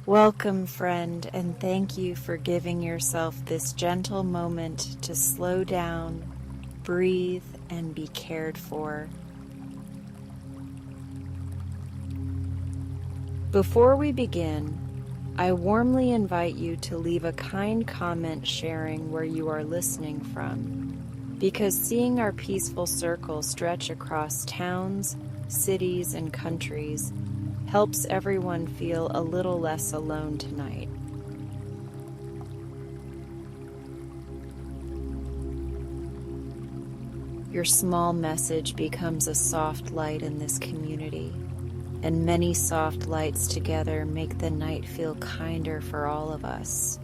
Welcome, friend, and thank you for giving yourself this gentle moment to slow down, breathe, and be cared for. Before we begin, I warmly invite you to leave a kind comment sharing where you are listening from, because seeing our peaceful circle stretch across towns, cities, and countries helps everyone feel a little less alone tonight. Your small message becomes a soft light in this community, and many soft lights together make the night feel kinder for all of us.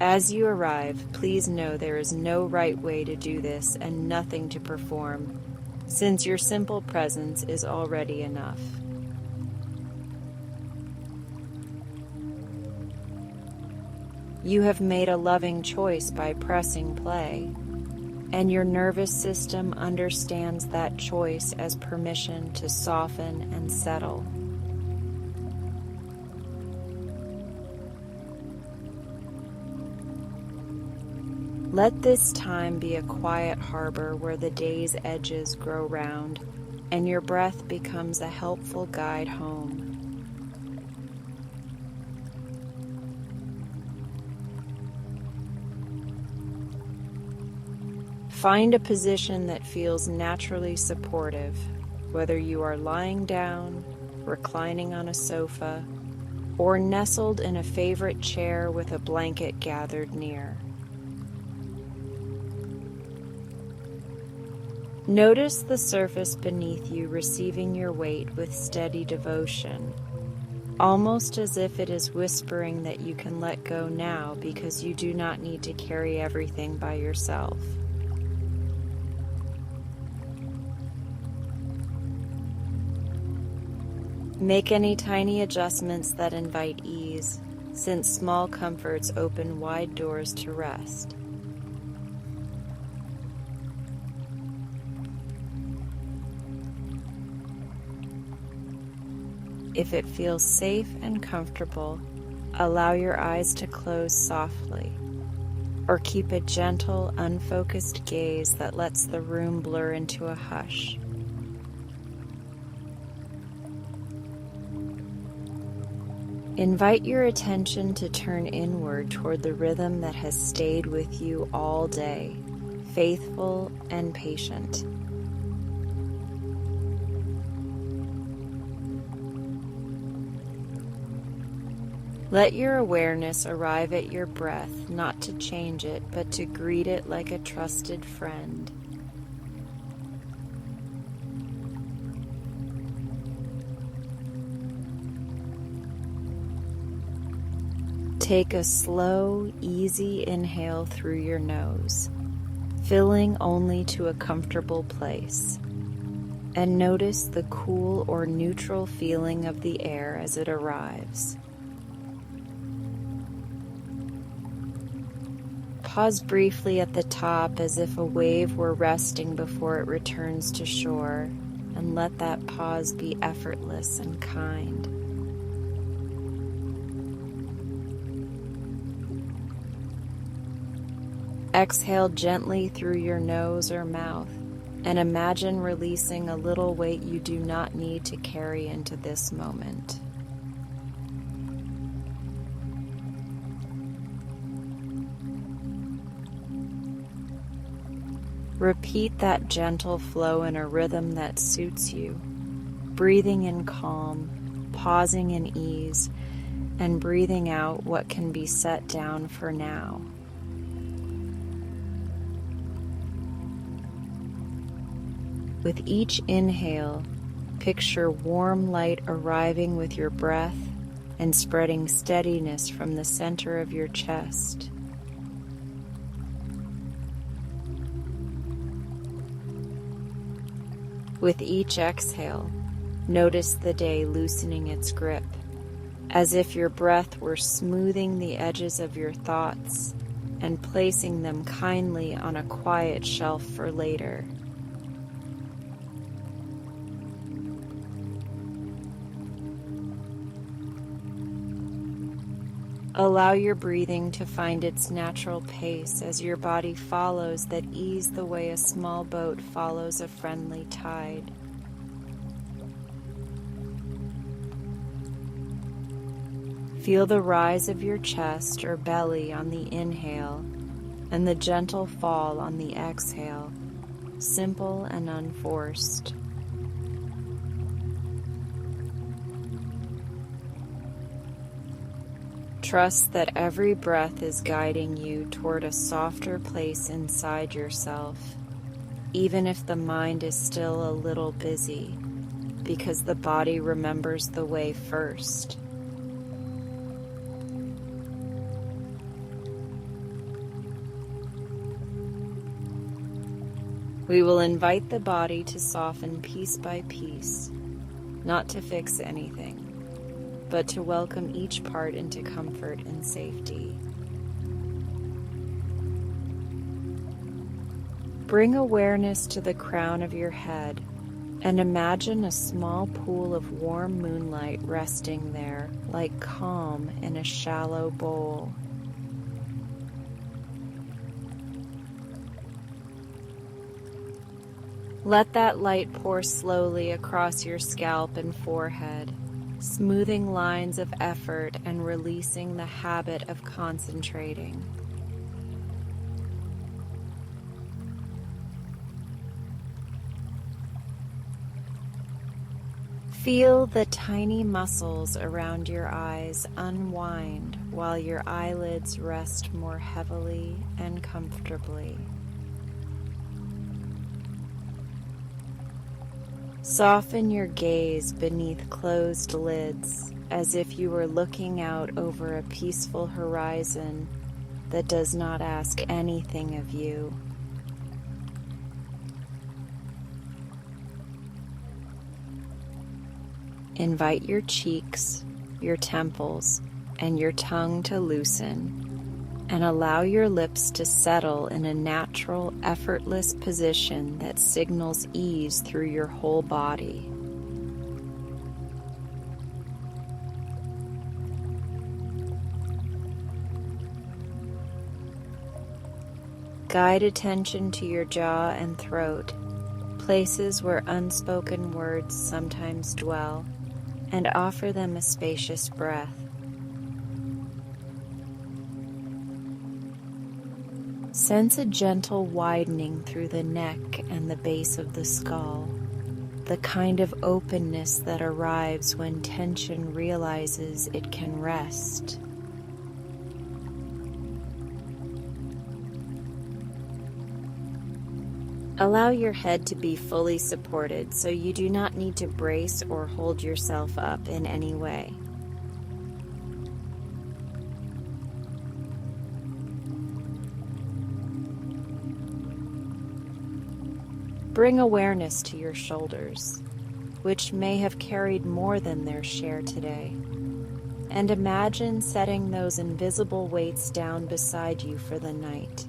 As you arrive, please know there is no right way to do this and nothing to perform, since your simple presence is already enough. You have made a loving choice by pressing play, and your nervous system understands that choice as permission to soften and settle. Let this time be a quiet harbor where the day's edges grow round and your breath becomes a helpful guide home. Find a position that feels naturally supportive, whether you are lying down, reclining on a sofa, or nestled in a favorite chair with a blanket gathered near. Notice the surface beneath you receiving your weight with steady devotion, almost as if it is whispering that you can let go now because you do not need to carry everything by yourself. Make any tiny adjustments that invite ease, since small comforts open wide doors to rest. If it feels safe and comfortable, allow your eyes to close softly, or keep a gentle, unfocused gaze that lets the room blur into a hush. Invite your attention to turn inward toward the rhythm that has stayed with you all day, faithful and patient. Let your awareness arrive at your breath, not to change it, but to greet it like a trusted friend. Take a slow, easy inhale through your nose, filling only to a comfortable place, and notice the cool or neutral feeling of the air as it arrives. Pause briefly at the top as if a wave were resting before it returns to shore, and let that pause be effortless and kind. Exhale gently through your nose or mouth, and imagine releasing a little weight you do not need to carry into this moment. Repeat that gentle flow in a rhythm that suits you, breathing in calm, pausing in ease, and breathing out what can be set down for now. With each inhale, picture warm light arriving with your breath and spreading steadiness from the center of your chest. With each exhale, notice the day loosening its grip, as if your breath were smoothing the edges of your thoughts and placing them kindly on a quiet shelf for later. Allow your breathing to find its natural pace as your body follows that ease the way a small boat follows a friendly tide. Feel the rise of your chest or belly on the inhale and the gentle fall on the exhale, simple and unforced. Trust that every breath is guiding you toward a softer place inside yourself, even if the mind is still a little busy, because the body remembers the way first. We will invite the body to soften piece by piece, not to fix anything, but to welcome each part into comfort and safety. Bring awareness to the crown of your head and imagine a small pool of warm moonlight resting there like calm in a shallow bowl. Let that light pour slowly across your scalp and forehead, smoothing lines of effort and releasing the habit of concentrating. Feel the tiny muscles around your eyes unwind while your eyelids rest more heavily and comfortably. Soften your gaze beneath closed lids as if you were looking out over a peaceful horizon that does not ask anything of you. Invite your cheeks, your temples, and your tongue to loosen, and allow your lips to settle in a natural, effortless position that signals ease through your whole body. Guide attention to your jaw and throat, places where unspoken words sometimes dwell, and offer them a spacious breath. Sense a gentle widening through the neck and the base of the skull, the kind of openness that arrives when tension realizes it can rest. Allow your head to be fully supported so you do not need to brace or hold yourself up in any way. Bring awareness to your shoulders, which may have carried more than their share today, and imagine setting those invisible weights down beside you for the night.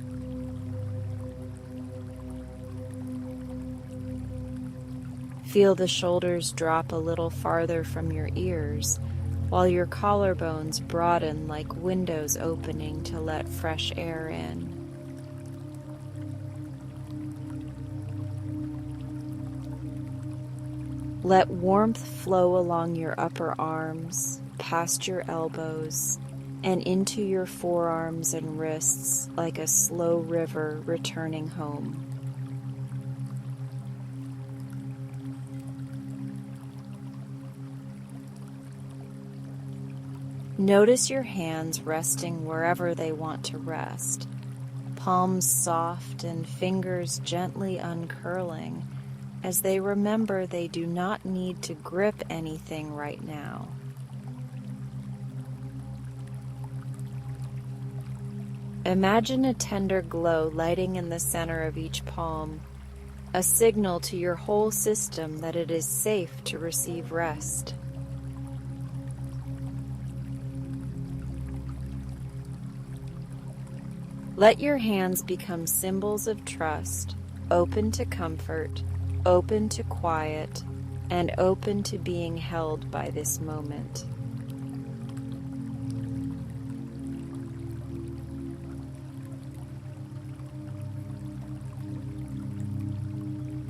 Feel the shoulders drop a little farther from your ears, while your collarbones broaden like windows opening to let fresh air in. Let warmth flow along your upper arms, past your elbows, and into your forearms and wrists like a slow river returning home. Notice your hands resting wherever they want to rest, palms soft and fingers gently uncurling, as they remember they do not need to grip anything right now. Imagine a tender glow lighting in the center of each palm, a signal to your whole system that it is safe to receive rest. Let your hands become symbols of trust, open to comfort, open to quiet, and open to being held by this moment.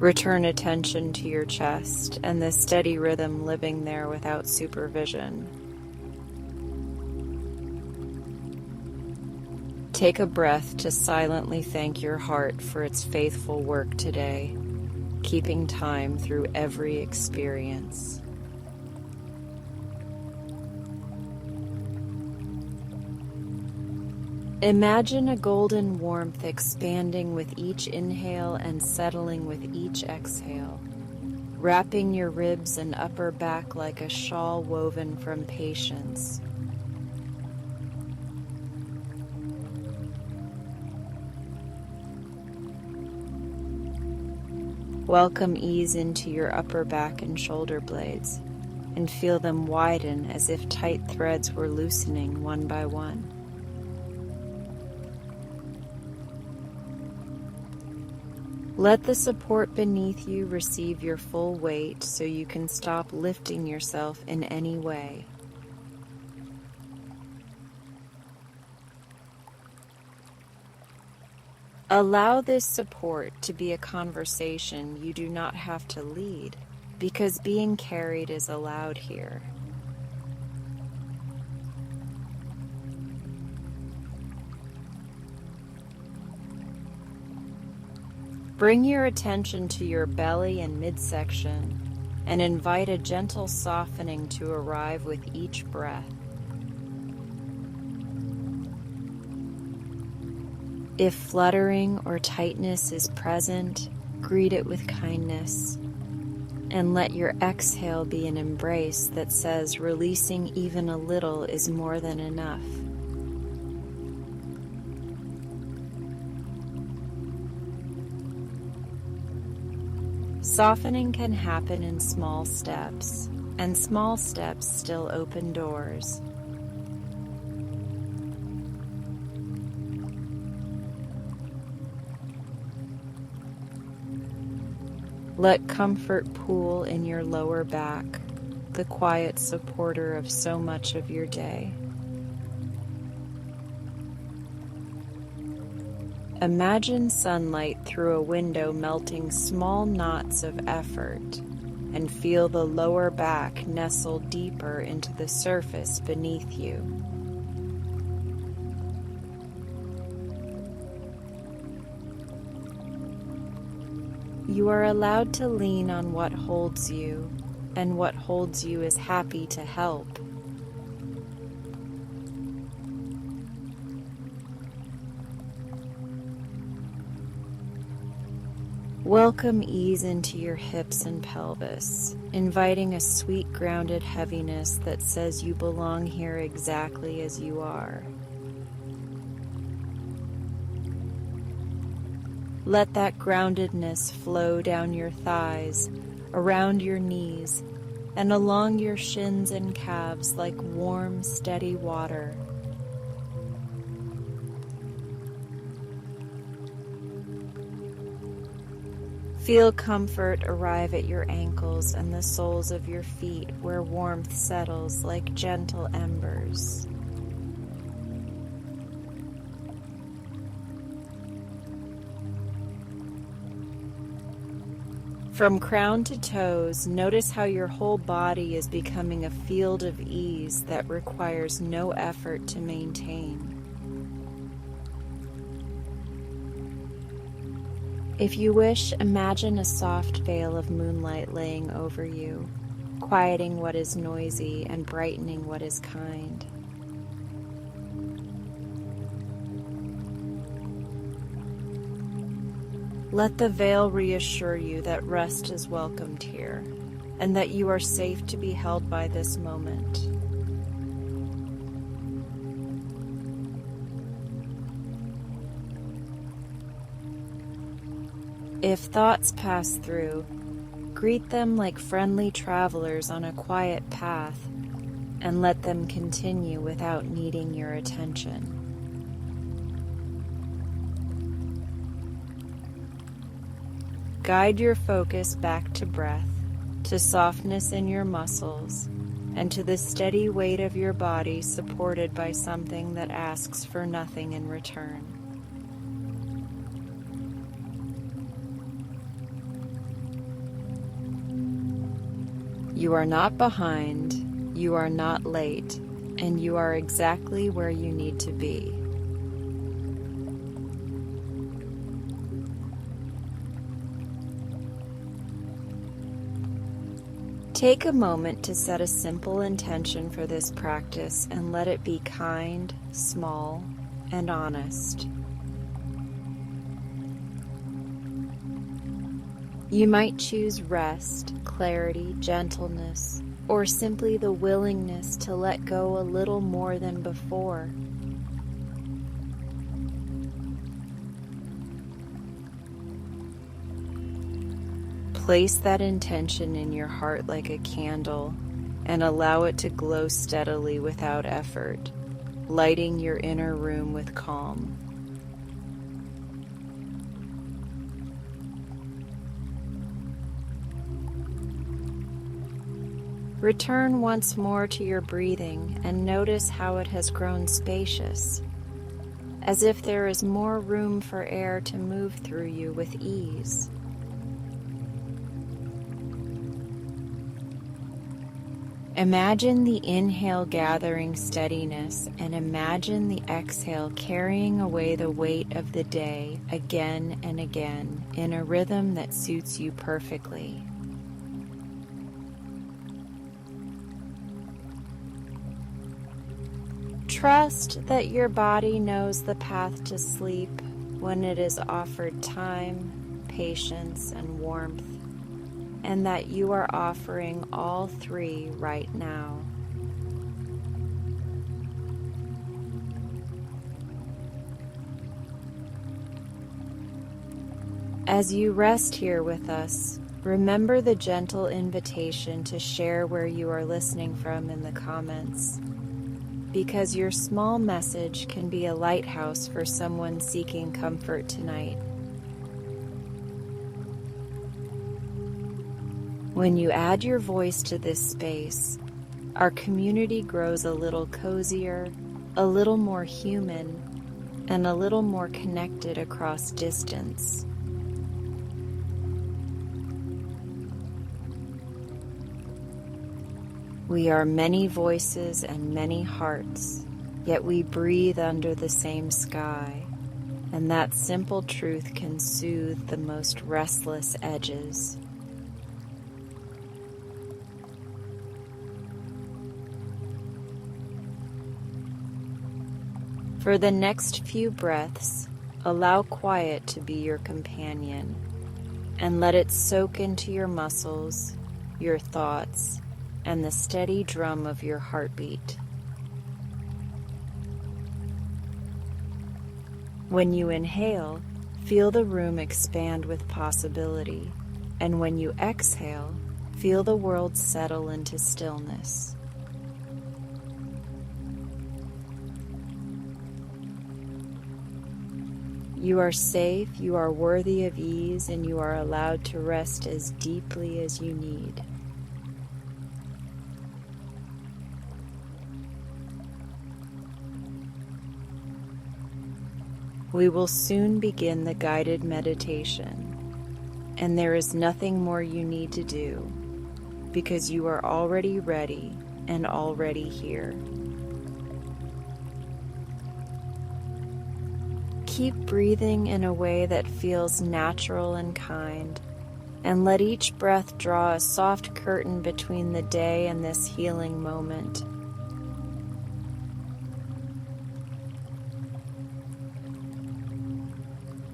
Return attention to your chest and the steady rhythm living there without supervision. Take a breath to silently thank your heart for its faithful work today, keeping time through every experience. Imagine a golden warmth expanding with each inhale and settling with each exhale, wrapping your ribs and upper back like a shawl woven from patience. Welcome ease into your upper back and shoulder blades, and feel them widen as if tight threads were loosening one by one. Let the support beneath you receive your full weight so you can stop lifting yourself in any way. Allow this support to be a conversation you do not have to lead, because being carried is allowed here. Bring your attention to your belly and midsection and invite a gentle softening to arrive with each breath. If fluttering or tightness is present, greet it with kindness, and let your exhale be an embrace that says releasing even a little is more than enough. Softening can happen in small steps, and small steps still open doors. Let comfort pool in your lower back, the quiet supporter of so much of your day. Imagine sunlight through a window melting small knots of effort, and feel the lower back nestle deeper into the surface beneath you. You are allowed to lean on what holds you, and what holds you is happy to help. Welcome ease into your hips and pelvis, inviting a sweet grounded heaviness that says you belong here exactly as you are. Let that groundedness flow down your thighs, around your knees, and along your shins and calves like warm, steady water. Feel comfort arrive at your ankles and the soles of your feet where warmth settles like gentle embers. From crown to toes, notice how your whole body is becoming a field of ease that requires no effort to maintain. If you wish, imagine a soft veil of moonlight laying over you, quieting what is noisy and brightening what is kind. Let the veil reassure you that rest is welcomed here, and that you are safe to be held by this moment. If thoughts pass through, greet them like friendly travelers on a quiet path, and let them continue without needing your attention. Guide your focus back to breath, to softness in your muscles, and to the steady weight of your body supported by something that asks for nothing in return. You are not behind, you are not late, and you are exactly where you need to be. Take a moment to set a simple intention for this practice and let it be kind, small, and honest. You might choose rest, clarity, gentleness, or simply the willingness to let go a little more than before. Place that intention in your heart like a candle and allow it to glow steadily without effort, lighting your inner room with calm. Return once more to your breathing and notice how it has grown spacious, as if there is more room for air to move through you with ease. Imagine the inhale gathering steadiness and imagine the exhale carrying away the weight of the day again and again in a rhythm that suits you perfectly. Trust that your body knows the path to sleep when it is offered time, patience, and warmth, and that you are offering all three right now. As you rest here with us, remember the gentle invitation to share where you are listening from in the comments, because your small message can be a lighthouse for someone seeking comfort tonight. When you add your voice to this space, our community grows a little cozier, a little more human, and a little more connected across distance. We are many voices and many hearts, yet we breathe under the same sky, and that simple truth can soothe the most restless edges. For the next few breaths, allow quiet to be your companion, and let it soak into your muscles, your thoughts, and the steady drum of your heartbeat. When you inhale, feel the room expand with possibility, and when you exhale, feel the world settle into stillness. You are safe, you are worthy of ease, and you are allowed to rest as deeply as you need. We will soon begin the guided meditation, and there is nothing more you need to do, because you are already ready and already here. Keep breathing in a way that feels natural and kind, and let each breath draw a soft curtain between the day and this healing moment.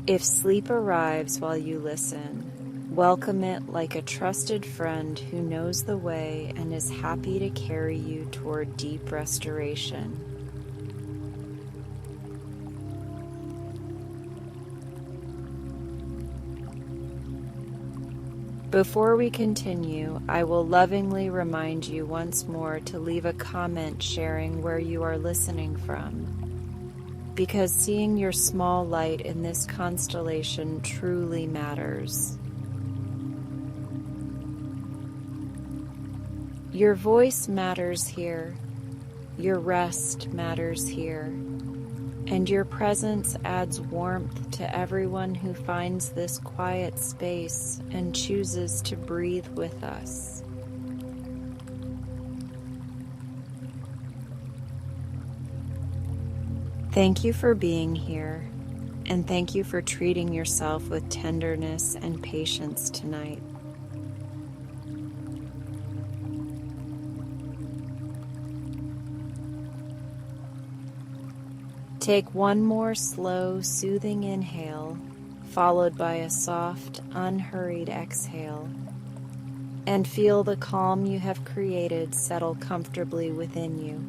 If sleep arrives while you listen, welcome it like a trusted friend who knows the way and is happy to carry you toward deep restoration. Before we continue, I will lovingly remind you once more to leave a comment sharing where you are listening from, because seeing your small light in this constellation truly matters. Your voice matters here, your rest matters here, and your presence adds warmth to everyone who finds this quiet space and chooses to breathe with us. Thank you for being here, and thank you for treating yourself with tenderness and patience tonight. Take one more slow, soothing inhale, followed by a soft, unhurried exhale, and feel the calm you have created settle comfortably within you.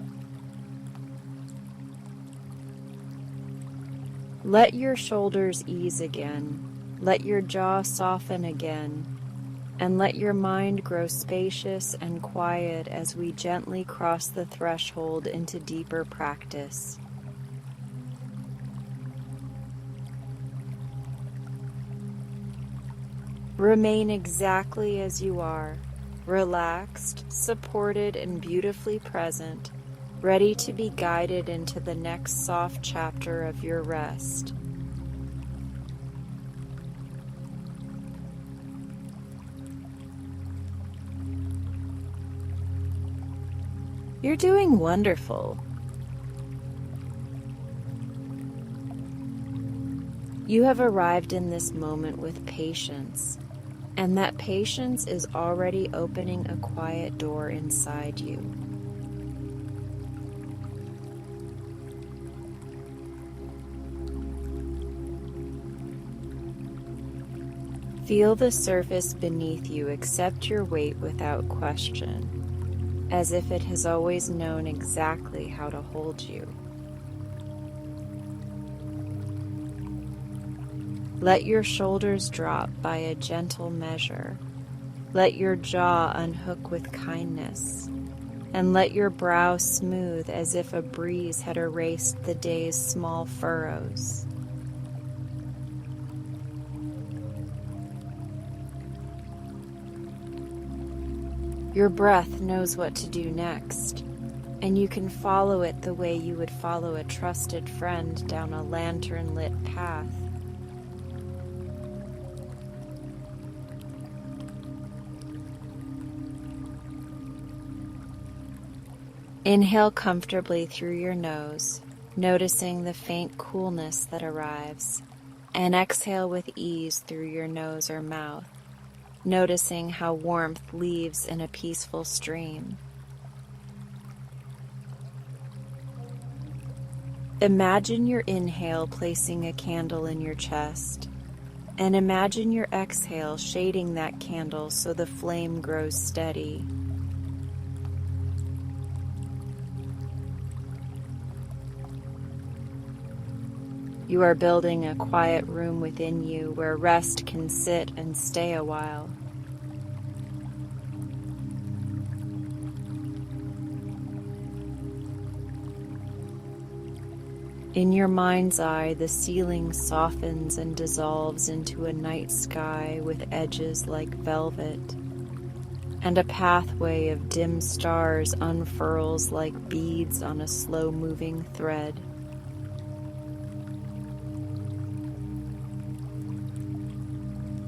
Let your shoulders ease again, let your jaw soften again, and let your mind grow spacious and quiet as we gently cross the threshold into deeper practice. Remain exactly as you are, relaxed, supported, and beautifully present, ready to be guided into the next soft chapter of your rest. You're doing wonderful. You have arrived in this moment with patience, and that patience is already opening a quiet door inside you. Feel the surface beneath you accept your weight without question, as if it has always known exactly how to hold you. Let your shoulders drop by a gentle measure. Let your jaw unhook with kindness, and let your brow smooth as if a breeze had erased the day's small furrows. Your breath knows what to do next, and you can follow it the way you would follow a trusted friend down a lantern-lit path. Inhale comfortably through your nose, noticing the faint coolness that arrives, and exhale with ease through your nose or mouth, noticing how warmth leaves in a peaceful stream. Imagine your inhale placing a candle in your chest, and imagine your exhale shading that candle so the flame grows steady. You are building a quiet room within you where rest can sit and stay a while. In your mind's eye, the ceiling softens and dissolves into a night sky with edges like velvet, and a pathway of dim stars unfurls like beads on a slow-moving thread.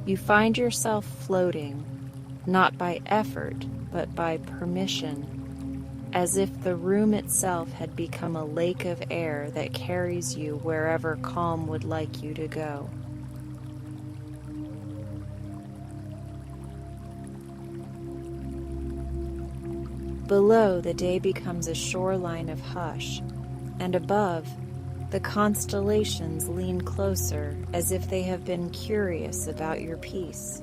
You find yourself floating, not by effort, but by permission, as if the room itself had become a lake of air that carries you wherever calm would like you to go. Below, the day becomes a shoreline of hush, and above, the constellations lean closer as if they have been curious about your peace.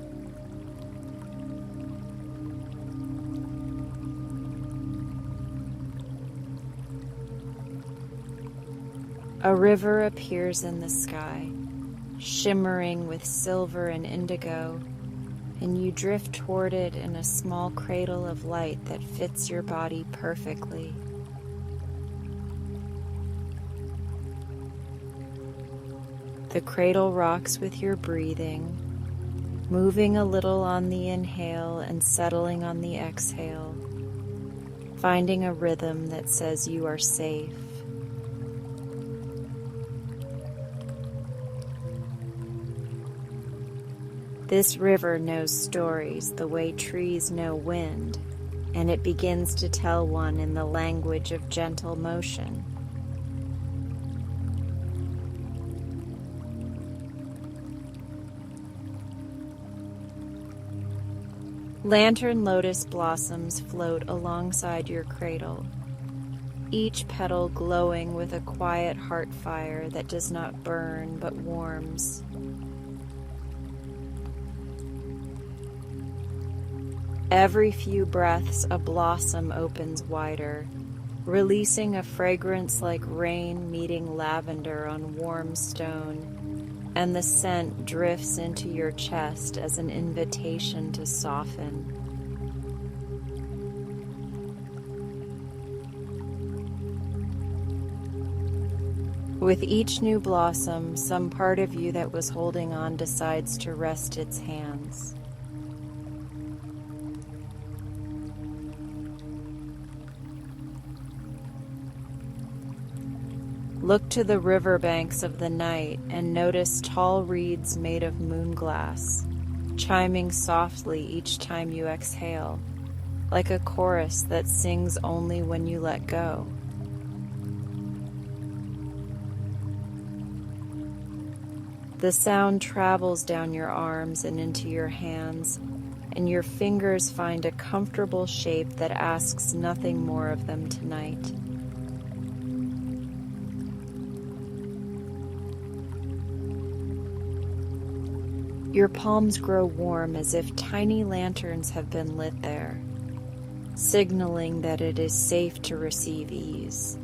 A river appears in the sky, shimmering with silver and indigo, and you drift toward it in a small cradle of light that fits your body perfectly. The cradle rocks with your breathing, moving a little on the inhale and settling on the exhale, finding a rhythm that says you are safe. This river knows stories the way trees know wind, and it begins to tell one in the language of gentle motion. Lantern lotus blossoms float alongside your cradle, each petal glowing with a quiet heart fire that does not burn but warms. Every few breaths, a blossom opens wider, releasing a fragrance like rain meeting lavender on warm stone, and the scent drifts into your chest as an invitation to soften. With each new blossom, some part of you that was holding on decides to rest its hands. Look to the riverbanks of the night and notice tall reeds made of moonglass, chiming softly each time you exhale, like a chorus that sings only when you let go. The sound travels down your arms and into your hands, and your fingers find a comfortable shape that asks nothing more of them tonight. Your palms grow warm as if tiny lanterns have been lit there, signaling that it is safe to receive ease.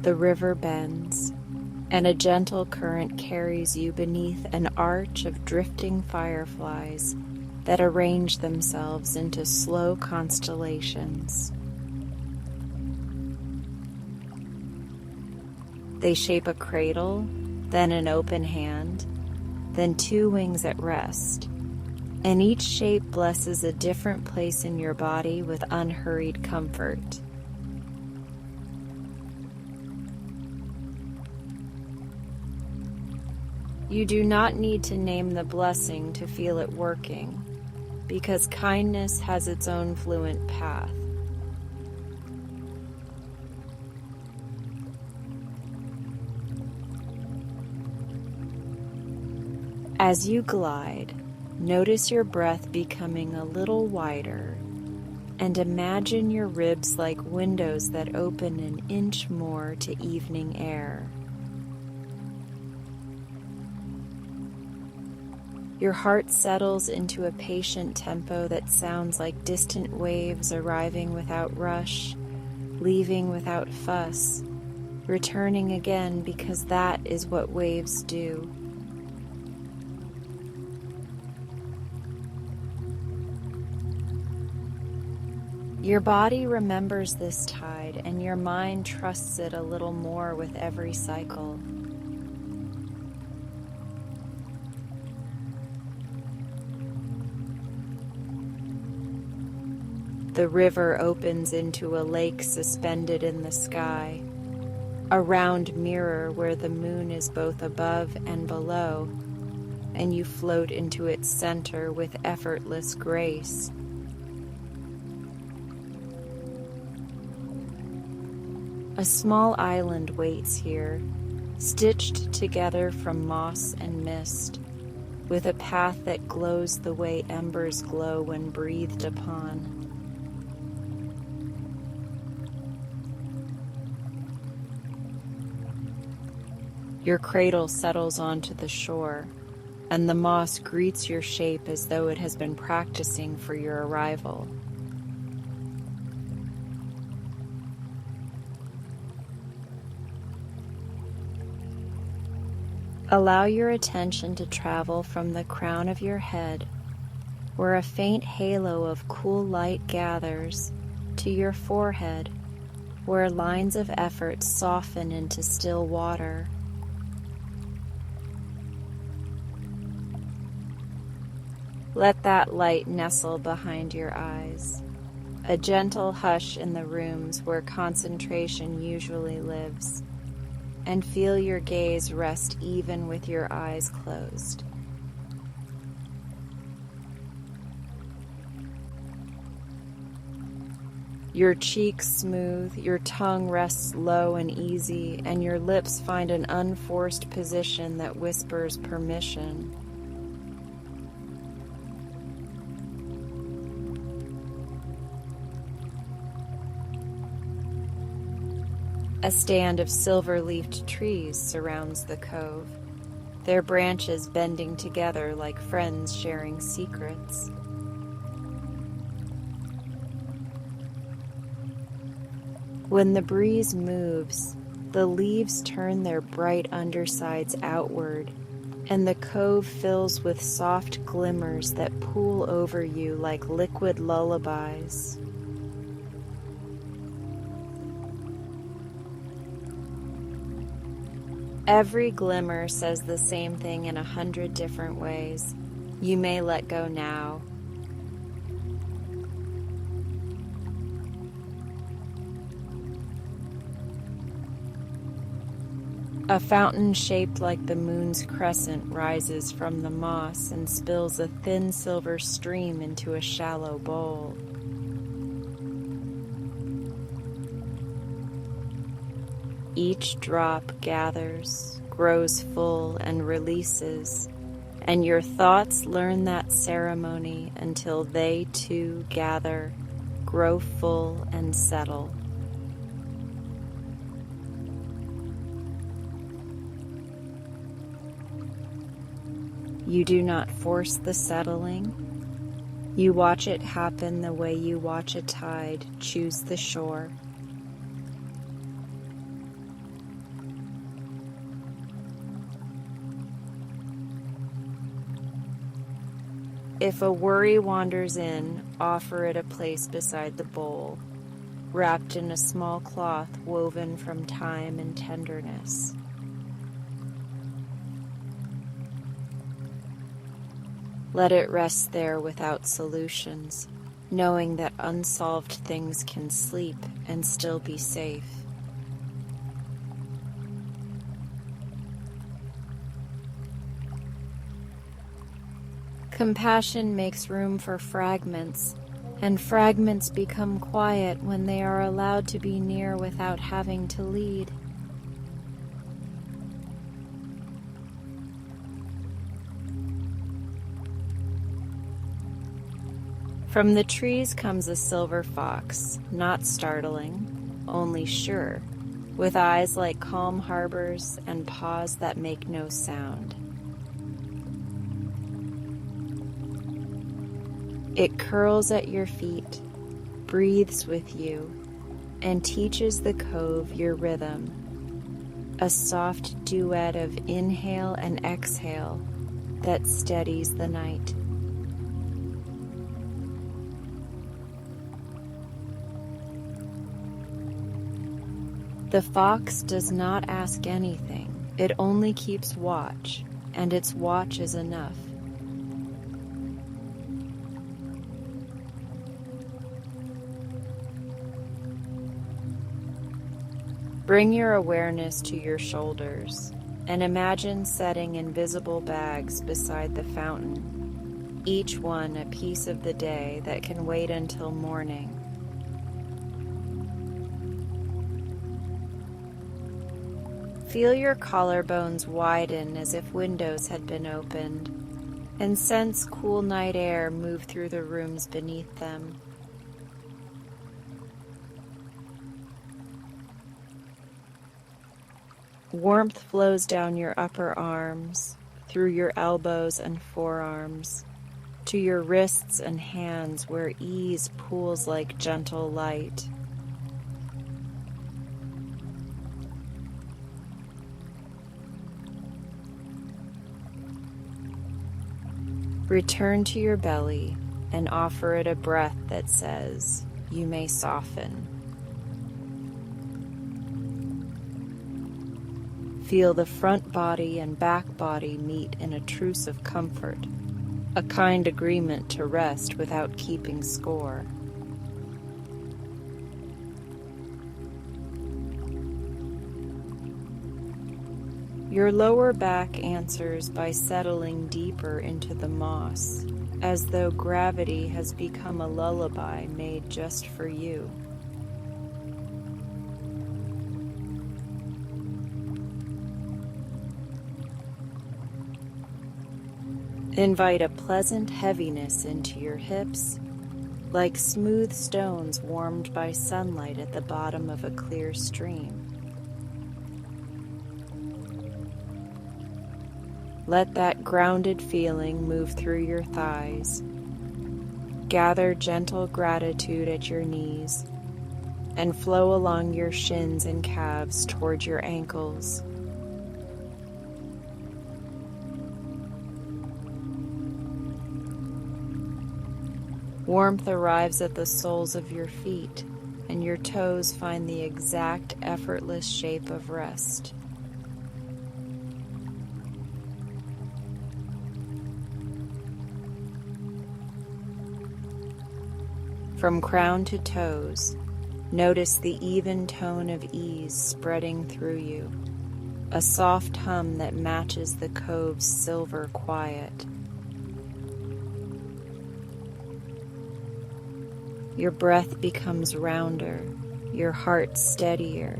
The river bends, and a gentle current carries you beneath an arch of drifting fireflies that arrange themselves into slow constellations. They shape a cradle, then an open hand, then two wings at rest, and each shape blesses a different place in your body with unhurried comfort. You do not need to name the blessing to feel it working, because kindness has its own fluent path. As you glide, notice your breath becoming a little wider, and imagine your ribs like windows that open an inch more to evening air. Your heart settles into a patient tempo that sounds like distant waves arriving without rush, leaving without fuss, returning again because that is what waves do. Your body remembers this tide, and your mind trusts it a little more with every cycle. The river opens into a lake suspended in the sky, a round mirror where the moon is both above and below, and you float into its center with effortless grace. A small island waits here, stitched together from moss and mist, with a path that glows the way embers glow when breathed upon. Your cradle settles onto the shore, and the moss greets your shape as though it has been practicing for your arrival. Allow your attention to travel from the crown of your head, where a faint halo of cool light gathers, to your forehead, where lines of effort soften into still water. Let that light nestle behind your eyes, a gentle hush in the rooms where concentration usually lives, and feel your gaze rest even with your eyes closed. Your cheeks smooth, your tongue rests low and easy, and your lips find an unforced position that whispers permission. A stand of silver-leafed trees surrounds the cove, their branches bending together like friends sharing secrets. When the breeze moves, the leaves turn their bright undersides outward, and the cove fills with soft glimmers that pool over you like liquid lullabies. Every glimmer says the same thing in 100 different ways. You may let go now. A fountain shaped like the moon's crescent rises from the moss and spills a thin silver stream into a shallow bowl. Each drop gathers, grows full, and releases, and your thoughts learn that ceremony until they too gather, grow full, and settle. You do not force the settling. You watch it happen the way you watch a tide choose the shore. If a worry wanders in, offer it a place beside the bowl, wrapped in a small cloth woven from time and tenderness. Let it rest there without solutions, knowing that unsolved things can sleep and still be safe. Compassion makes room for fragments, and fragments become quiet when they are allowed to be near without having to lead. From the trees comes a silver fox, not startling, only sure, with eyes like calm harbors and paws that make no sound. It curls at your feet, breathes with you, and teaches the cove your rhythm, a soft duet of inhale and exhale that steadies the night. The fox does not ask anything, it only keeps watch, and its watch is enough. Bring your awareness to your shoulders and imagine setting invisible bags beside the fountain, each one a piece of the day that can wait until morning. Feel your collarbones widen as if windows had been opened, and sense cool night air move through the rooms beneath them. Warmth flows down your upper arms, through your elbows and forearms, to your wrists and hands where ease pools like gentle light. Return to your belly and offer it a breath that says, "You may soften." Feel the front body and back body meet in a truce of comfort, a kind agreement to rest without keeping score. Your lower back answers by settling deeper into the moss, as though gravity has become a lullaby made just for you. Invite a pleasant heaviness into your hips, like smooth stones warmed by sunlight at the bottom of a clear stream. Let that grounded feeling move through your thighs. Gather gentle gratitude at your knees and flow along your shins and calves toward your ankles. Warmth arrives at the soles of your feet, and your toes find the exact effortless shape of rest. From crown to toes, notice the even tone of ease spreading through you, a soft hum that matches the cove's silver quiet. Your breath becomes rounder, your heart steadier,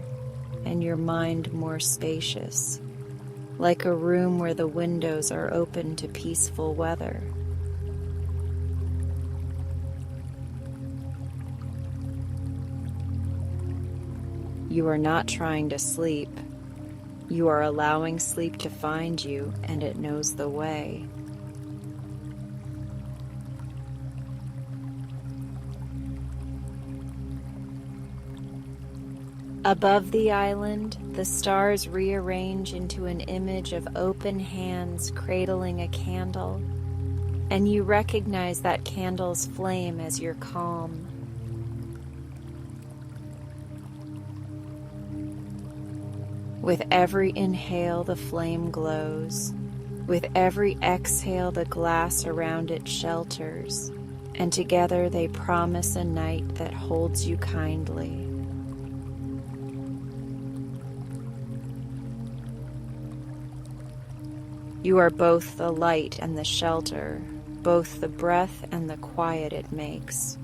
and your mind more spacious, like a room where the windows are open to peaceful weather. You are not trying to sleep. You are allowing sleep to find you, and it knows the way. Above the island, the stars rearrange into an image of open hands cradling a candle, and you recognize that candle's flame as your calm. With every inhale, the flame glows. With every exhale, the glass around it shelters, and together they promise a night that holds you kindly. You are both the light and the shelter, both the breath and the quiet it makes.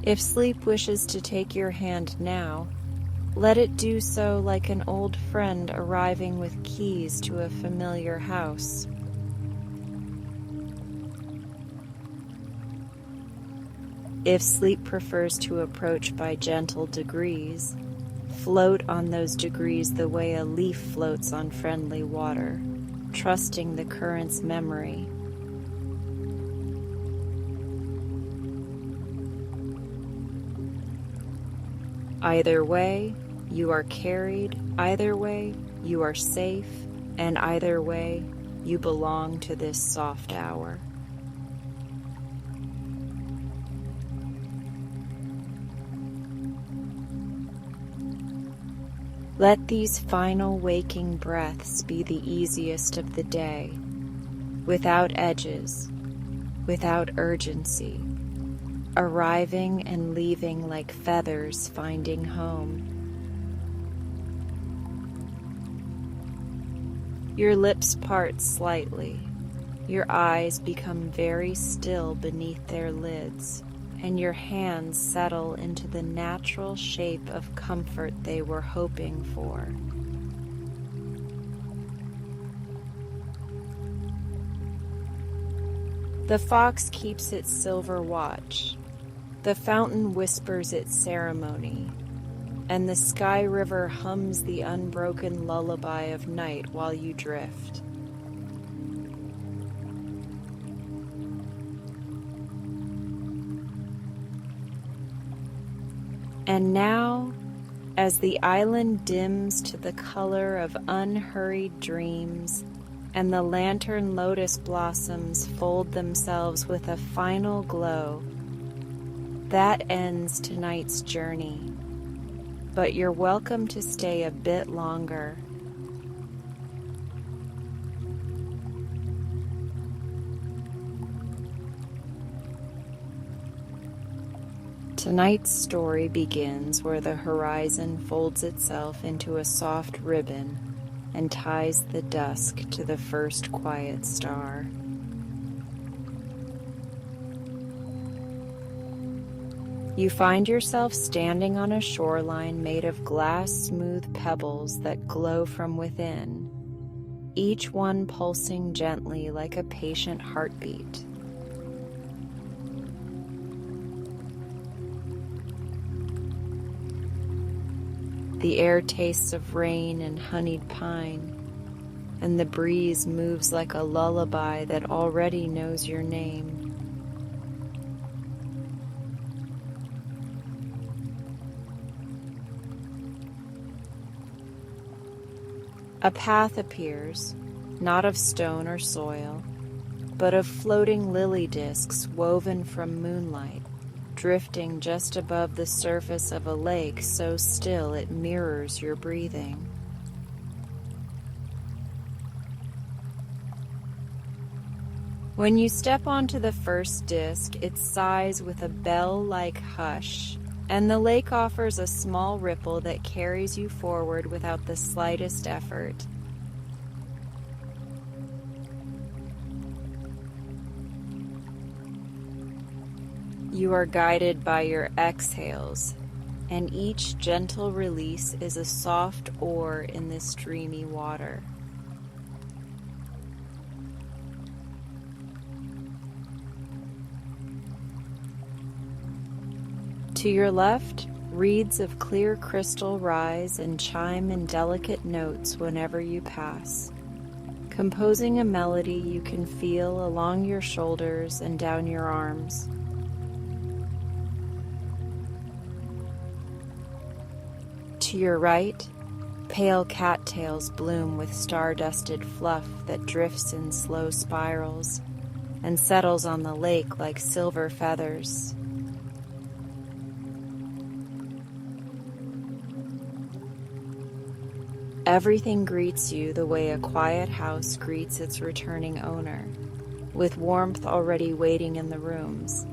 If sleep wishes to take your hand now, let it do so like an old friend arriving with keys to a familiar house. If sleep prefers to approach by gentle degrees, float on those degrees the way a leaf floats on friendly water, trusting the current's memory. Either way, you are carried. Either way, you are safe. And either way, you belong to this soft hour. Let these final waking breaths be the easiest of the day, without edges, without urgency, arriving and leaving like feathers finding home. Your lips part slightly, your eyes become very still beneath their lids, and your hands settle into the natural shape of comfort they were hoping for. The fox keeps its silver watch, the fountain whispers its ceremony, and the sky river hums the unbroken lullaby of night while you drift. And now, as the island dims to the color of unhurried dreams, and the lantern lotus blossoms fold themselves with a final glow, that ends tonight's journey. But you're welcome to stay a bit longer. Tonight's story begins where the horizon folds itself into a soft ribbon and ties the dusk to the first quiet star. You find yourself standing on a shoreline made of glass-smooth pebbles that glow from within, each one pulsing gently like a patient heartbeat. The air tastes of rain and honeyed pine, and the breeze moves like a lullaby that already knows your name. A path appears, not of stone or soil, but of floating lily discs woven from moonlight, drifting just above the surface of a lake so still it mirrors your breathing. When you step onto the first disc, it sighs with a bell-like hush, and the lake offers a small ripple that carries you forward without the slightest effort. You are guided by your exhales, and each gentle release is a soft oar in this dreamy water. To your left, reeds of clear crystal rise and chime in delicate notes whenever you pass, composing a melody you can feel along your shoulders and down your arms. To your right, pale cattails bloom with star-dusted fluff that drifts in slow spirals and settles on the lake like silver feathers. Everything greets you the way a quiet house greets its returning owner, with warmth already waiting in the rooms.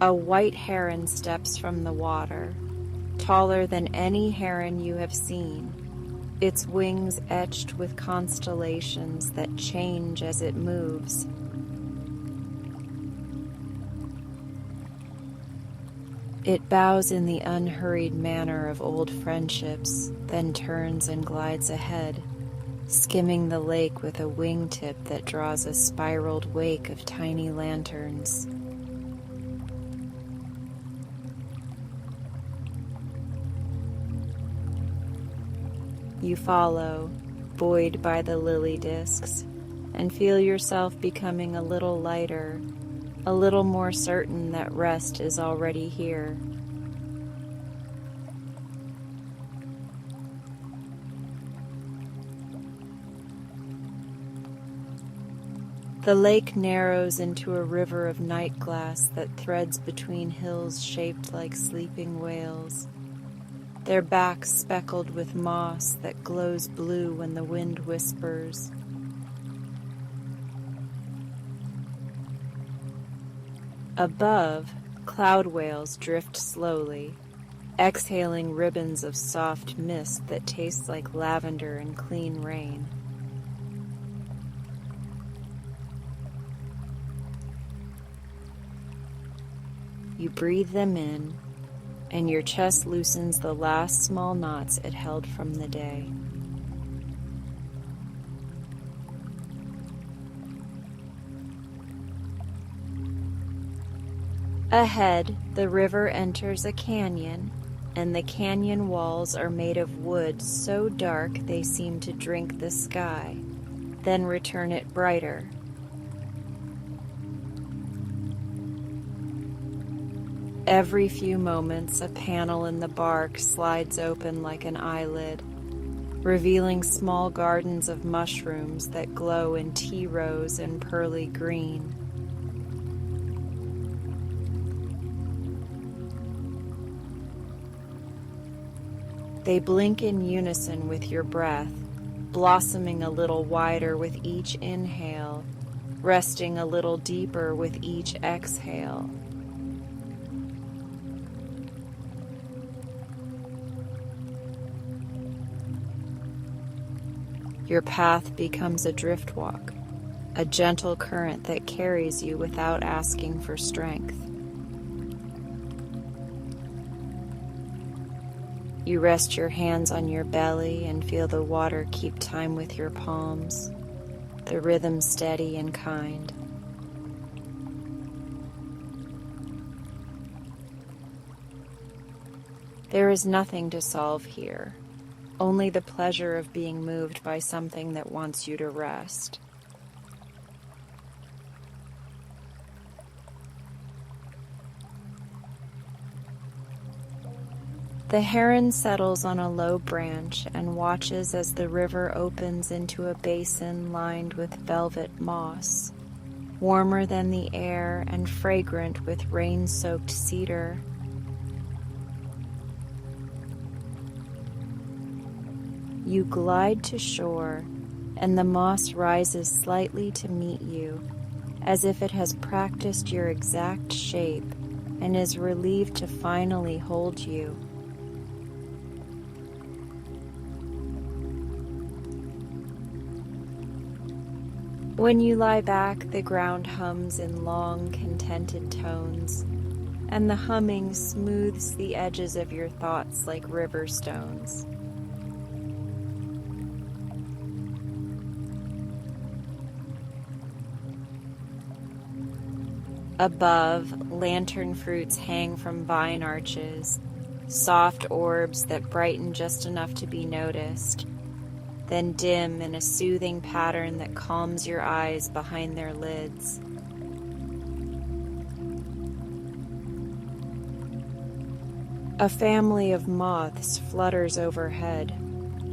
A white heron steps from the water, taller than any heron you have seen, its wings etched with constellations that change as it moves. It bows in the unhurried manner of old friendships, then turns and glides ahead, skimming the lake with a wingtip that draws a spiraled wake of tiny lanterns. You follow, buoyed by the lily discs, and feel yourself becoming a little lighter, a little more certain that rest is already here. The lake narrows into a river of night glass that threads between hills shaped like sleeping whales, their backs speckled with moss that glows blue when the wind whispers. Above, cloud whales drift slowly, exhaling ribbons of soft mist that taste like lavender and clean rain. You breathe them in, and your chest loosens the last small knots it held from the day. Ahead, the river enters a canyon, and the canyon walls are made of wood so dark they seem to drink the sky, then return it brighter. Every few moments, a panel in the bark slides open like an eyelid, revealing small gardens of mushrooms that glow in tea rose and pearly green. They blink in unison with your breath, blossoming a little wider with each inhale, resting a little deeper with each exhale. Your path becomes a driftwalk, a gentle current that carries you without asking for strength. You rest your hands on your belly and feel the water keep time with your palms, the rhythm steady and kind. There is nothing to solve here, only the pleasure of being moved by something that wants you to rest. The heron settles on a low branch and watches as the river opens into a basin lined with velvet moss, warmer than the air and fragrant with rain-soaked cedar. You glide to shore, and the moss rises slightly to meet you, as if it has practiced your exact shape and is relieved to finally hold you. When you lie back, the ground hums in long, contented tones, and the humming smooths the edges of your thoughts like river stones. Above, lantern fruits hang from vine arches, soft orbs that brighten just enough to be noticed, then dim in a soothing pattern that calms your eyes behind their lids. A family of moths flutters overhead,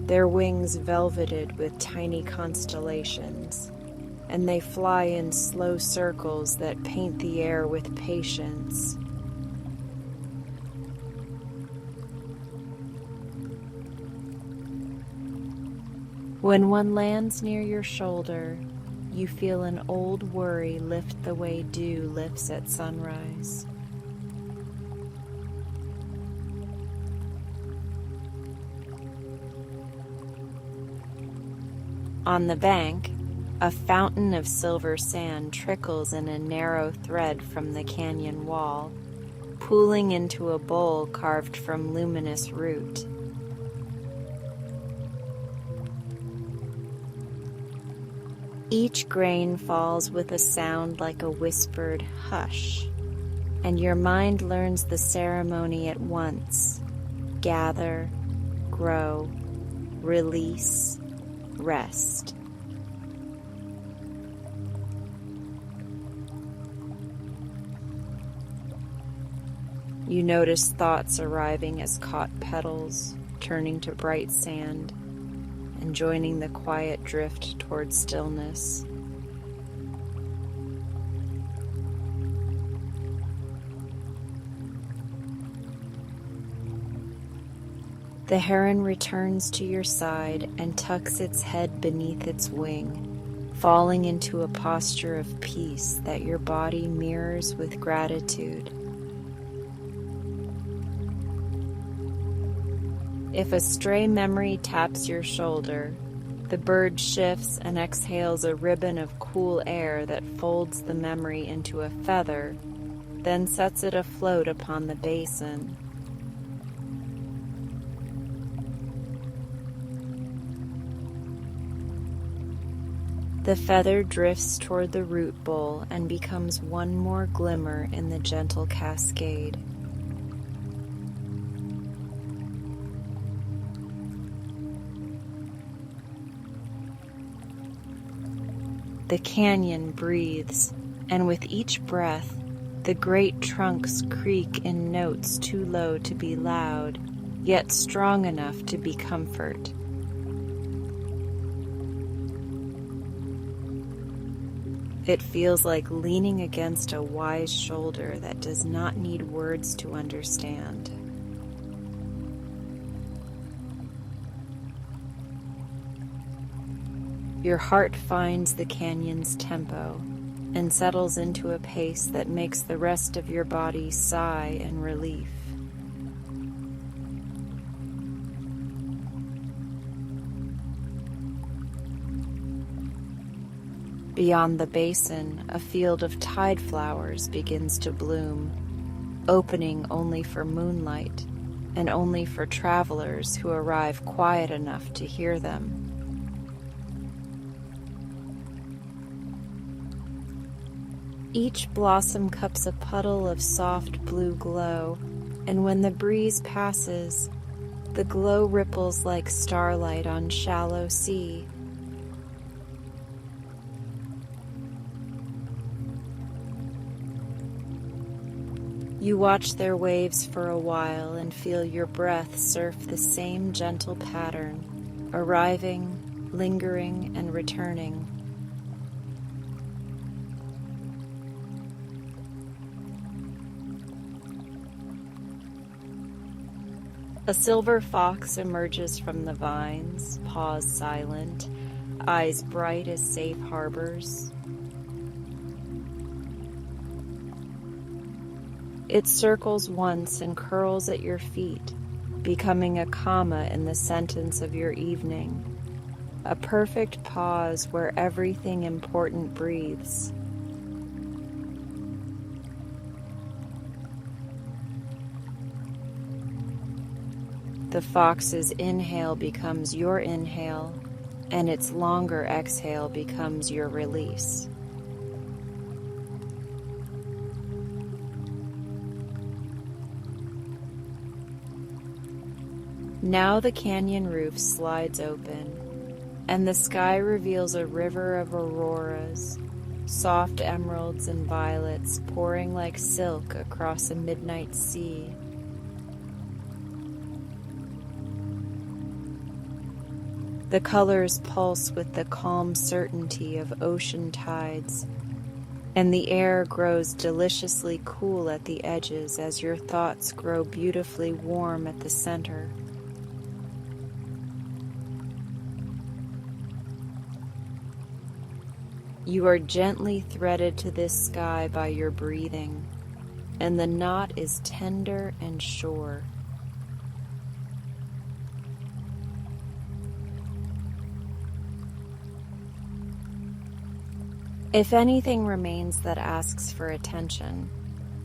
their wings velveted with tiny constellations, and they fly in slow circles that paint the air with patience. When one lands near your shoulder, you feel an old worry lift the way dew lifts at sunrise. On the bank, a fountain of silver sand trickles in a narrow thread from the canyon wall, pooling into a bowl carved from luminous root. Each grain falls with a sound like a whispered hush, and your mind learns the ceremony at once: gather, grow, release, rest. You notice thoughts arriving as caught petals, turning to bright sand, and joining the quiet drift toward stillness. The heron returns to your side and tucks its head beneath its wing, falling into a posture of peace that your body mirrors with gratitude. If a stray memory taps your shoulder, the bird shifts and exhales a ribbon of cool air that folds the memory into a feather, then sets it afloat upon the basin. The feather drifts toward the root bowl and becomes one more glimmer in the gentle cascade. The canyon breathes, and with each breath, the great trunks creak in notes too low to be loud, yet strong enough to be comfort. It feels like leaning against a wise shoulder that does not need words to understand. Your heart finds the canyon's tempo and settles into a pace that makes the rest of your body sigh in relief. Beyond the basin, a field of tide flowers begins to bloom, opening only for moonlight and only for travelers who arrive quiet enough to hear them. Each blossom cups a puddle of soft blue glow, and when the breeze passes, the glow ripples like starlight on shallow sea. You watch their waves for a while and feel your breath surf the same gentle pattern, arriving, lingering, and returning. A silver fox emerges from the vines, paws silent, eyes bright as safe harbors. It circles once and curls at your feet, becoming a comma in the sentence of your evening, a perfect pause where everything important breathes. The fox's inhale becomes your inhale, and its longer exhale becomes your release. Now the canyon roof slides open, and the sky reveals a river of auroras, soft emeralds and violets pouring like silk across a midnight sea. The colors pulse with the calm certainty of ocean tides, and the air grows deliciously cool at the edges as your thoughts grow beautifully warm at the center. You are gently threaded to this sky by your breathing, and the knot is tender and sure. If anything remains that asks for attention,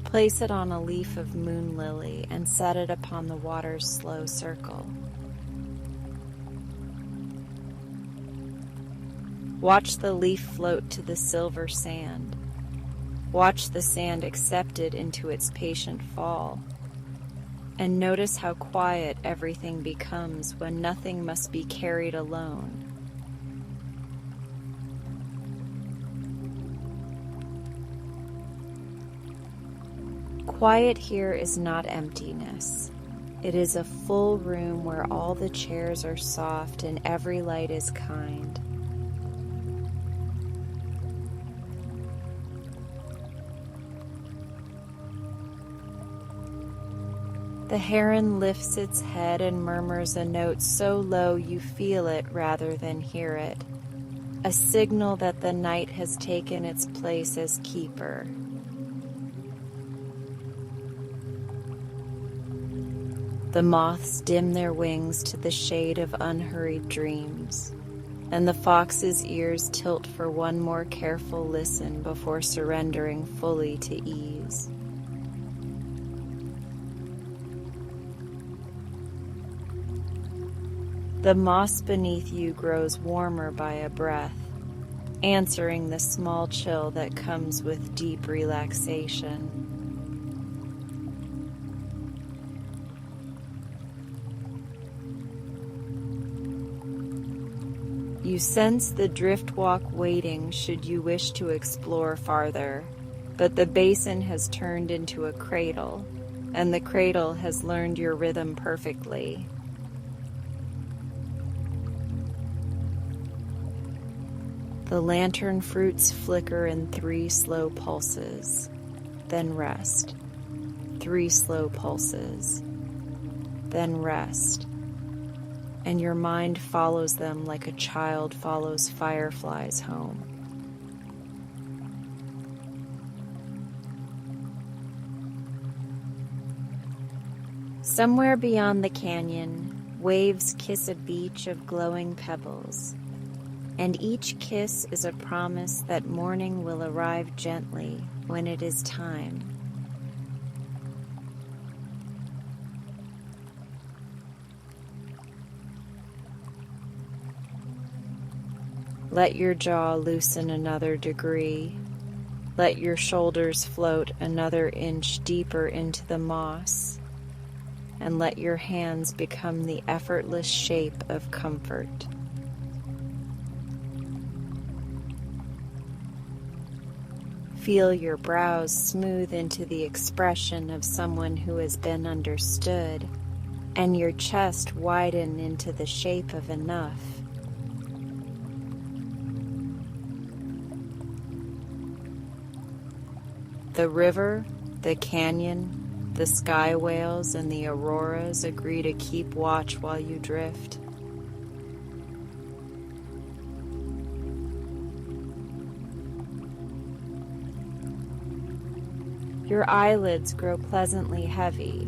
place it on a leaf of moon lily and set it upon the water's slow circle. Watch the leaf float to the silver sand. Watch the sand accepted into its patient fall. And notice how quiet everything becomes when nothing must be carried alone. Quiet here is not emptiness. It is a full room where all the chairs are soft and every light is kind. The heron lifts its head and murmurs a note so low you feel it rather than hear it, a signal that the night has taken its place as keeper. The moths dim their wings to the shade of unhurried dreams, and the fox's ears tilt for one more careful listen before surrendering fully to ease. The moss beneath you grows warmer by a breath, answering the small chill that comes with deep relaxation. You sense the driftwalk waiting should you wish to explore farther, but the basin has turned into a cradle, and the cradle has learned your rhythm perfectly. The lantern fruits flicker in 3 slow pulses, then rest. 3 slow pulses, then rest. And your mind follows them like a child follows fireflies home. Somewhere beyond the canyon, waves kiss a beach of glowing pebbles. and each kiss is a promise that morning will arrive gently when it is time. Let your jaw loosen another degree. Let your shoulders float another inch deeper into the moss, and let your hands become the effortless shape of comfort. Feel your brows smooth into the expression of someone who has been understood, and your chest widen into the shape of enough. The river, the canyon, the sky whales, and the auroras agree to keep watch while you drift. Your eyelids grow pleasantly heavy,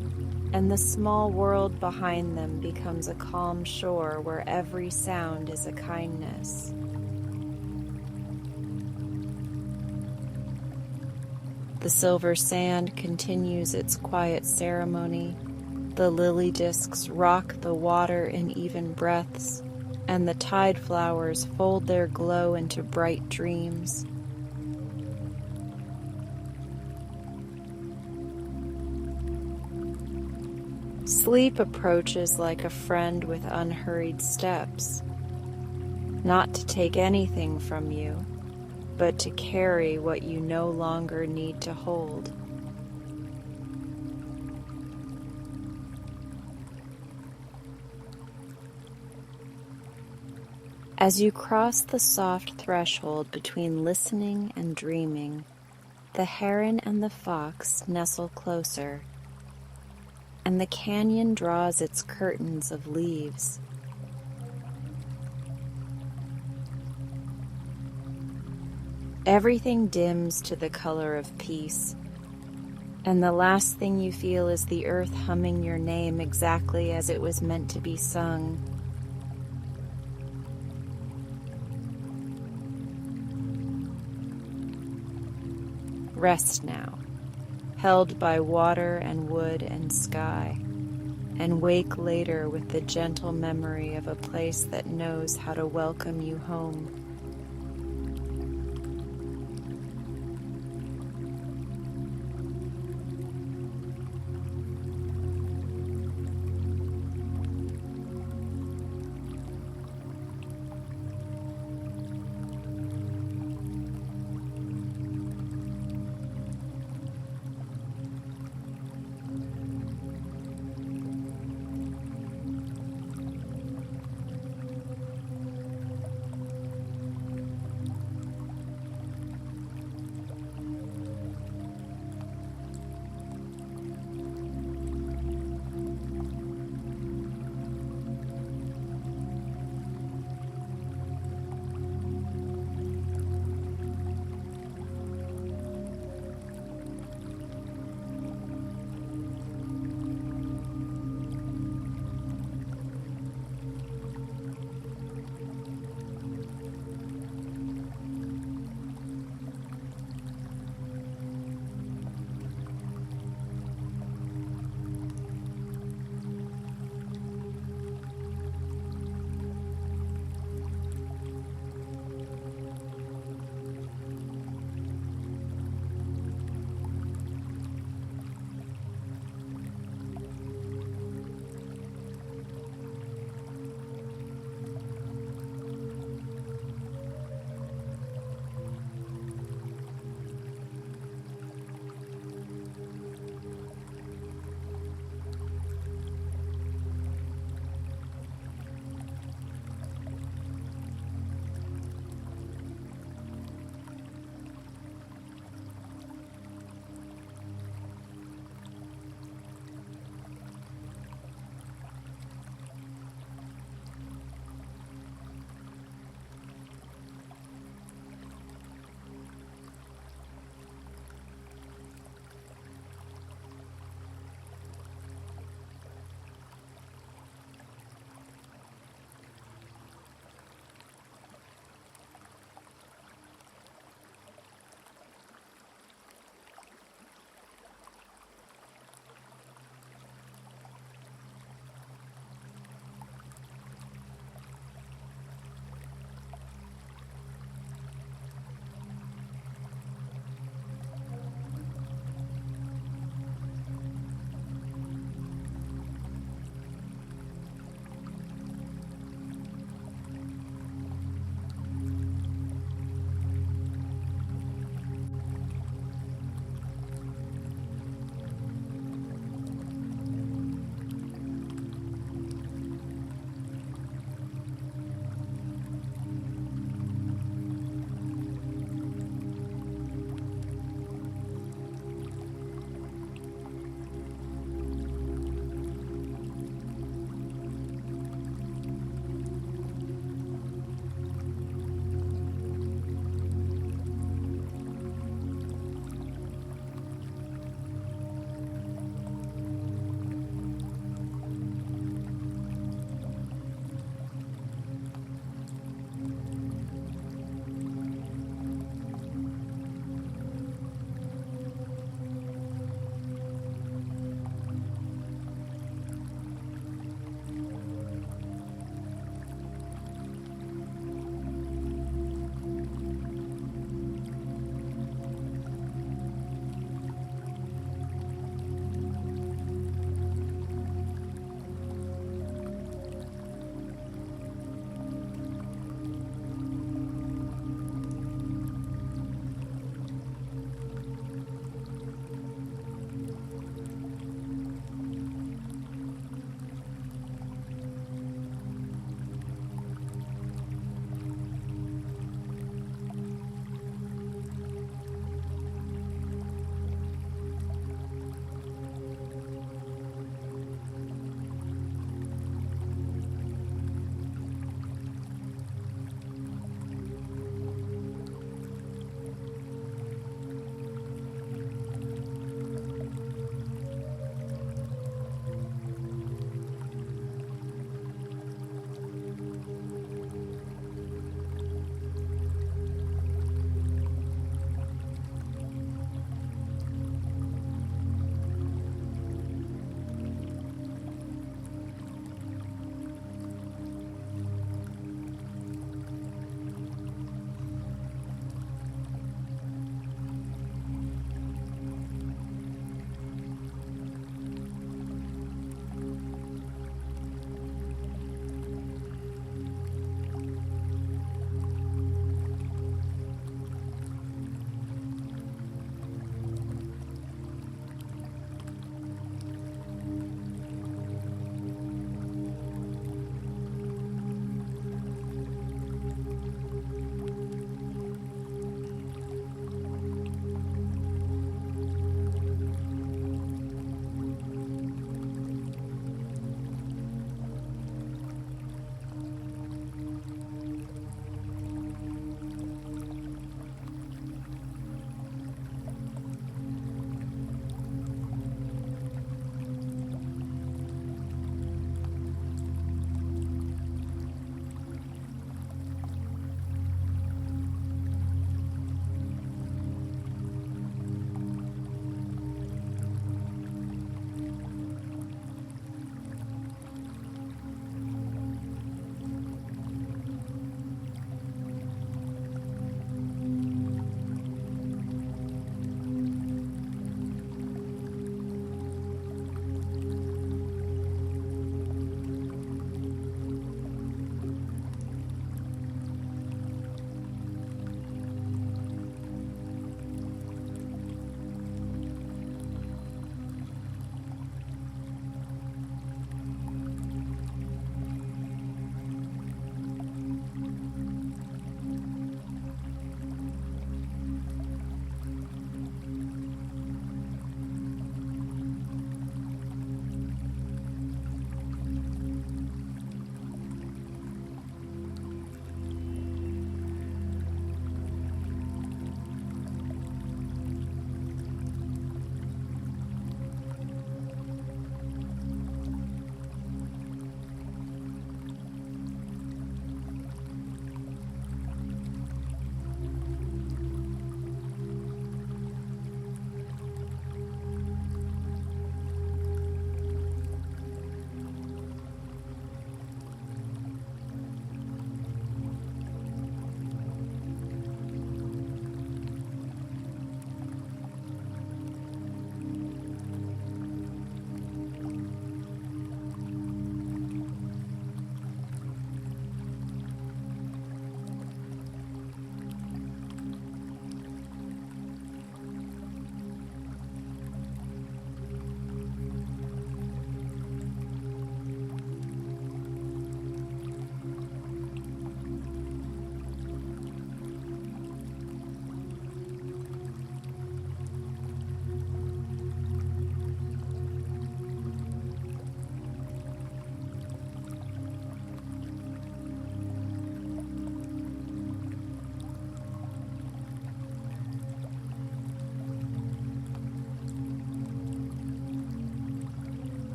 and the small world behind them becomes a calm shore where every sound is a kindness. The silver sand continues its quiet ceremony. The lily discs rock the water in even breaths, and the tide flowers fold their glow into bright dreams. Sleep approaches like a friend with unhurried steps, not to take anything from you, but to carry what you no longer need to hold. As you cross the soft threshold between listening and dreaming, the heron and the fox nestle closer, and the canyon draws its curtains of leaves. Everything dims to the color of peace, and the last thing you feel is the earth humming your name exactly as it was meant to be sung. Rest now, held by water and wood and sky, and wake later with the gentle memory of a place that knows how to welcome you home.